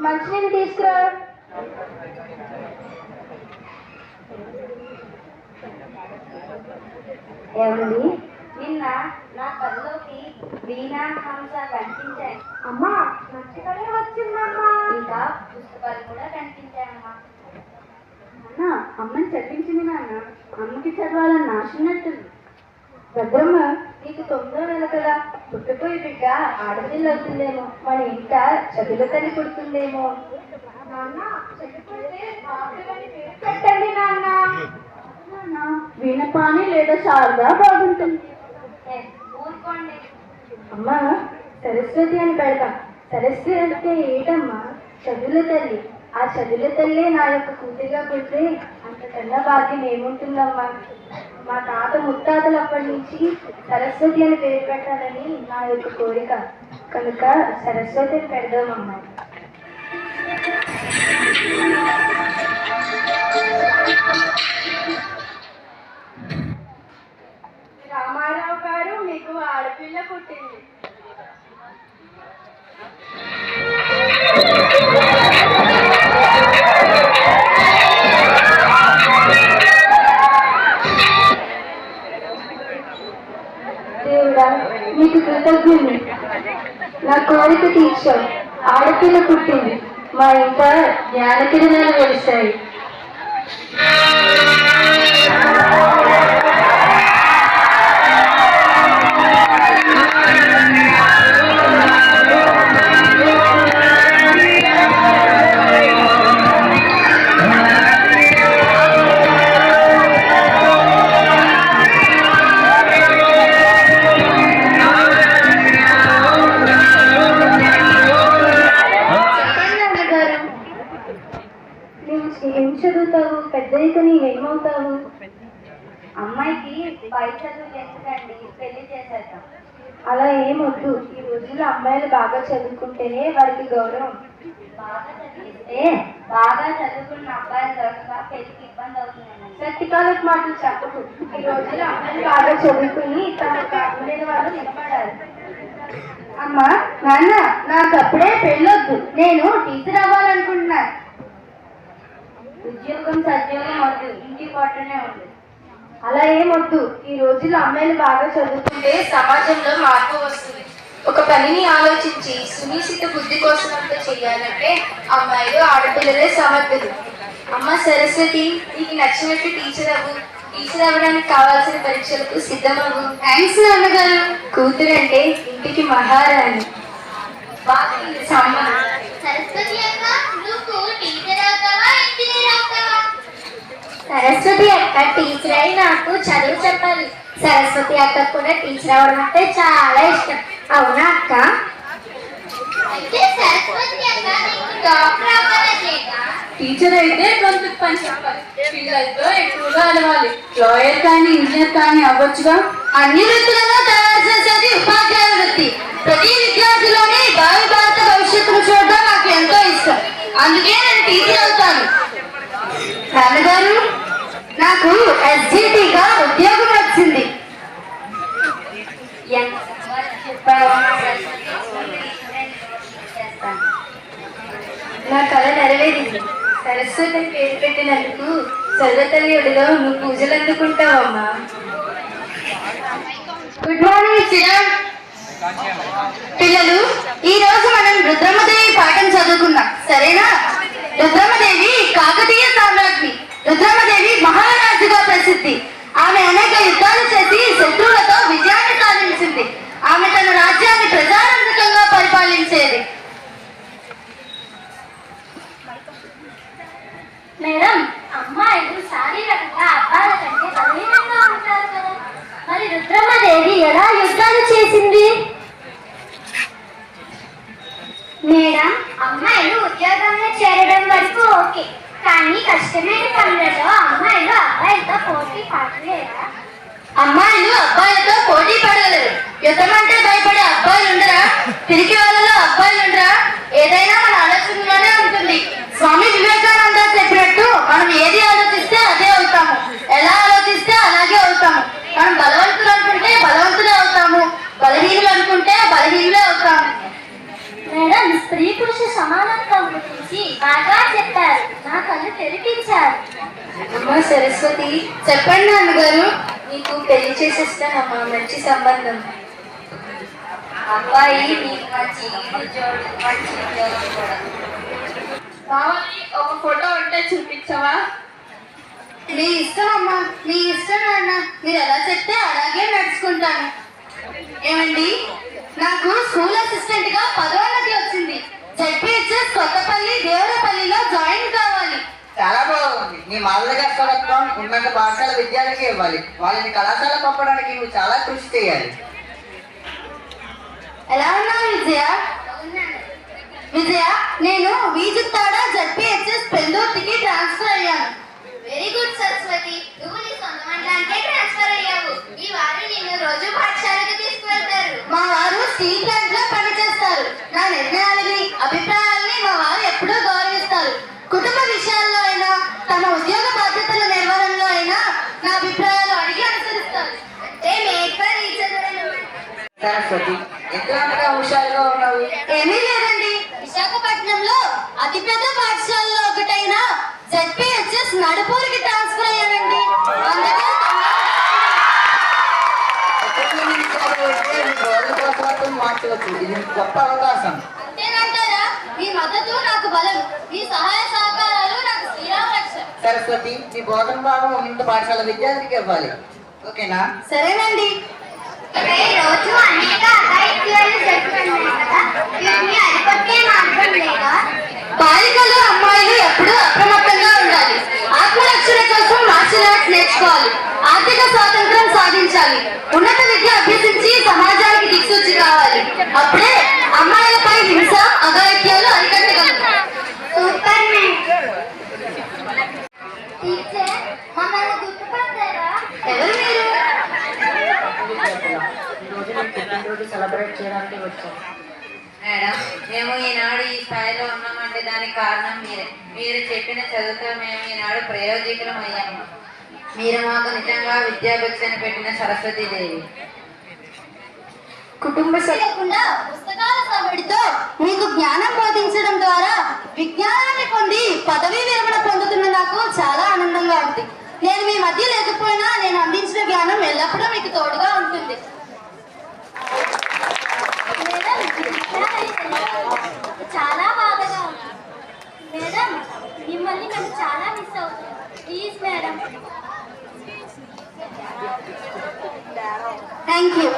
మంచినీళ్ళు తీసుకురా. ఏమండి, నిన్న నా కళ్ళలోకి వీణా హంస కనిపించాయి. అమ్మా నచ్చకలే వచ్చిందమ్మా. ఇంకా పుస్తకాలు కూడా కనిపించాయమ్మా. అన్న అమ్మని చదివించింది నాన్న. అమ్మకి చదవాలని ఆశన్నట్టుంది. భద్రమ్మ నీకు 9వ నెల కదా, పుట్టిపోయి బిడ్డ ఆడపిల్ల అవుతుందేమో, మన ఇంట చదువుల తల్లి పుడుతుందేమో. నాన్న చనిపోతే పెట్టండి నాన్న. వీణపాని లేదా శారదా బాగుంటుంది. ఊరుకోండి అమ్మా సరస్వతి అని పెడతాం. సరస్వతి అంటే ఏంటమ్మా? చదువుల తల్లి. ఆ చదువుల తల్లి నా యొక్క కూతురిగా పుడితే అంతకన్నా భాగ్యం ఏముంటుందమ్మా? మా తాత ముత్తాతలు అప్పటి నుంచి సరస్వతి అని పేరు పెట్టాలని నా యొక్క కోరిక. కనుక సరస్వతి అని పెడదామమ్మా. రామారావు గారు, మీకు ఆడపిల్ల పుట్టింది. దేవుడా మీకు కృతజ్ఞుని. నా కోరిక తీర్చావు. ఆడపిల్ల పుట్టింది. మా ఇంట జ్ఞానకిరణాలు వెలిశాయి. ఏం చదువుతావు? పెద్దయితే నీవేమవుతావు? అమ్మాయికి పై చదువులు ఎందుకండి, పెళ్లి చేసేద్దాం. అలా ఏమొద్దు. ఈ రోజుల్లో అమ్మాయిలు బాగా చదువుకుంటేనే వారికి గౌరవం. బాగా చదివిస్తే బాగా చదువుకున్న అబ్బాయిలు దొరకక పెళ్లికి ఇబ్బంది అవుతుందండి. గట్టికాలకు మాటలు చెప్పకు. ఈ రోజుల్లో అమ్మాయిలు బాగా చదువుకుని తమ కాకుండా వాళ్ళు నిలబడాలి. అమ్మా నాన్న, నాకు అప్పుడే పెళ్ళొద్దు. నేను టీచర్ అవ్వాలనుకుంటున్నాను. ఉద్యోగం సద్యోగం వద్దు, ఇంటి పట్టునే ఉంది. అలా ఏమొద్దు. ఈ రోజుల్లో అమ్మాయిలు బాగా చదువుకుంటే సమాజంలో మార్పు వస్తుంది. ఒక పనిని ఆలోచించి సునిశ్చిత బుద్ధి కోసం అంతా చెయ్యాలంటే అమ్మాయిలు ఆడపిల్లలే సమర్థులు. అమ్మ సరస్వతి, నీకు నచ్చినట్టు టీచర్ అవ్వు. టీచర్ అవ్వడానికి కావాల్సిన పరీక్షలకు సిద్ధమవ్వు. థ్యాంక్స్ నాన్నగారు. కూతురు అంటే ఇంటికి మహారాణి. సరస్వతి అక్క, నువ్వు టీచర్ అవుతావా, ఇంజనీర్ అవుతావా? సరస్వతి అక్క టీచర్ అయి నాకు చదువు చెప్పాలి. సరస్వతి అక్క కూడా టీచర్ అవ్వడం అంటే చాలా ఇష్టం. అవునా అక్క? అయితే సరస్వతి అక్క నీకు డాక్టర్ అవ్వాలనేగా? టీచర్ అయితే గొంతుకు పని చెప్పాలి. పిల్లలతో ఎక్కువగా అలవాలి. లాయర్ కానీ ఇంజనీర్ కానీ అవ్వచ్చుగా. అన్ని వృత్తులను తయారు చేసేది ఉపాధ్యాయ వృత్తి. ప్రతి విద్యార్థిలోని భావి భారత భవిష్యత్తును చూడడం నాకు ఎంతో ఇష్టం. అందుకే నేను టీచర్ అవుతాను. నాన్నగారు, నాకు ఎస్జిటిగా ఉద్యోగం వచ్చింది. నా కళ నెరవేరింది. సరస్వతి పేరు పెట్టినందుకు సర్వతల్లియుడిగా నువ్వు పూజలు అందుకుంటావమ్మా. Good morning children. పిల్లలు, ఈ రోజు మనం రుద్రమదేవి పాఠం చదువుకుందాం, సరేనా? రుద్రమదేవి కాకతీయ సామ్రాజ్ఞి. రుద్రమదేవి మహారాజుగా ప్రసిద్ధి. ఆమె అనేక యుద్ధాలు చేసి శత్రువులతో విజయాన్ని సాధించింది. ఆమె తన రాజ్యాన్ని ప్రజారంజకంగా పరిపాలించేది. మేడం, అమ్మాయిలు శారీరకంగా అబ్బాయిల కంటే బలహీనంగా ఉంటారు కదా, మరి రుద్రమ్మదేవి ఎలా యుద్ధాలు చేసింది? మేడం, అమ్మాయిలు ఉద్యోగంలో చేరడం వరకు ఓకే, కానీ కష్టమైన పనులలో అమ్మాయిలు అబ్బాయిలతో పోటీ పడలేరా? అమ్మాయిలు అబ్బాయిలతో పోటీ పడగలరు. యుద్ధం అంటే భయపడే అబ్బాయిలు ఉండరా? తిరిగి వాళ్ళలో అబ్బాయిలు ఉండరా? ఏదైనా మన ఆలోచనలోనే ఉంటుంది. స్వామి వివేకానంద చెప్పినట్టు మనం ఏది ఆలోచిస్తే అదే అవుతాము, ఎలా ఆలోచిస్తే అలాగే అవుతాము. మనం బలవంతులు అనుకుంటే బలవంతులే అవుతాము, బలహీనులు అనుకుంటే బలహీనులే అవుతాము. మేడం, స్త్రీ పురుష గురించి బాగా చెప్పారు. నా కళ్ళు తెరిపించారు. అమ్మా సరస్వతి, చెప్పండి నాన్నగారు. నీకు పెళ్లి చేసేస్తానమ్మా. మంచి సంబంధం. అబ్బాయి నీకు మంచి ఉద్యోగం, మంచి ఉద్యోగం కూడా. కావాలి ఒక ఫోటో ఉంటే చూపించవా? మీ ఇష్టం అమ్మా, మీ ఇష్టం నాన్న. మీరు ఎలా చెప్తే అలాగే నడుచుకుంటాను. ఏమండి, నాకు స్కూల్ అసిస్టెంట్ గా పదోన్నతి వచ్చింది. జెడ్పీహెచ్ఎస్ కొత్తపల్లి దేవరపల్లిలో జాయిన్ కావాలి. చాలా బాగుంది. నీ మార్గదర్శకత్వం ఉన్నత పాఠశాల విద్యార్థికి ఇవ్వాలి. వాళ్ళని కళాశాల పంపడానికి నువ్వు చాలా కృషి చేయాలి. ఎలా ఉన్నావు విజయ? విజయ, నేను వీజుత్తాడ జెడ్పీహెచ్ఎస్ పెందోర్తికి ట్రాన్స్ఫర్ అయ్యాను. వెరీ గుడ్ సరస్వతి, నువ్వు నీ సొంత మండలానికే ట్రాన్స్ఫర్ అయ్యావు. ఈ వారు నిన్ను రోజు పాఠశాలకు తీసుకువెళ్తారు. మా వారు స్టీల్ ప్లాంట్ లో పనిచేస్తారు. నా నిర్ణయాలని, అభిప్రాయాలని మా వారు ఎప్పుడూ గౌరవిస్తారు. కుటుంబ విషయాల్లో అయినా, తమ ఉద్యోగ బాధ్యతల నిర్వహణలో అయినా నా అభిప్రాయాలు అడిగి అనుసరిస్తారు. అంటే మేడ్ ఫర్ ఈచ్ అదర్ అన్నమాట. సరస్వతి, ఎంతో అంతగా హుషారుగా ఉన్నావు. ఏమీ లేదండి, విశాఖపట్నంలో అతిపెద్ద పాఠశాలలో ఒకటైన జెడ్పీహెచ్ఎస్ నడుపూరికి ట్రాన్స్ఫర్ అయ్యానండి. అందుకే ఒకటి నుంచి చదివితే నీ బోధకోత్సవం మార్చవచ్చు. ఇది నీకు గొప్ప అవకాశం. అంతేనంటారా? మీ మద్దతు నాకు బలం, మీ సహాయ సహకారాలు నాకు శ్రీరామ రక్ష. సరస్వతి, నీ బోధన భాగం ఉన్నత పాఠశాల విద్యార్థికి ఇవ్వాలి. ఓకేనా? సరేనండి. రోజు అనేక అఘాయిత్యాలు జరుగుతున్నాయి కదా, వీటిని అరికొట్టే మార్గం లేదా? బాలికలు, అమ్మాయిలు ఎప్పుడూ అప్రమత్తంగా ఉండాలి. ఆత్మరక్షణ కోసం మార్షల్ ఆర్ట్స్ నేర్చుకోవాలి. ఆర్థిక స్వాతంత్రం సాధించాలి. ఉన్నత విద్య అభ్యసించి సమాజానికి దిక్సూచి కావాలి. అప్పుడే అమ్మాయిలపై హింస, అఘాయిత్యాలు అరికట్టగలరు. Super man. టీచర్, మమ్మల్ని గుర్తుపట్టారా? ఎవరు మీరు? ఈరోజు నేను పుట్టినరోజు సెలబ్రేట్ చేయడానికి వచ్చాను. మేడం, మేము ఈనాడు ఈ స్థాయిలో ఉన్నామంటే దానికి కారణం మీరే. మీరు చెప్పిన చదువుతో మేము ఈనాడు ప్రయోజకులం అయ్యాము. మీరు మాకు నిజంగా విద్యాభిక్షను పెట్టిన సరస్వతీదేవి. కుటుంబ లేకుండా పుస్తకాల సవడితో మీకు జ్ఞానం బోధించడం ద్వారా విజ్ఞానాన్ని పొంది పదవీ విరమణ పొందుతున్న నాకు చాలా ఆనందంగా ఉంది. నేను మీ మధ్య లేకపోయినా నేను అందించిన జ్ఞానం ఎల్లప్పుడూ మీకు తోడుగా ఉంటుంది. చాలా బాధగా ఉంది మేడం. మిమ్మల్ని మేము చాలా మిస్ అవుతున్నాం. Please madam. Thank you.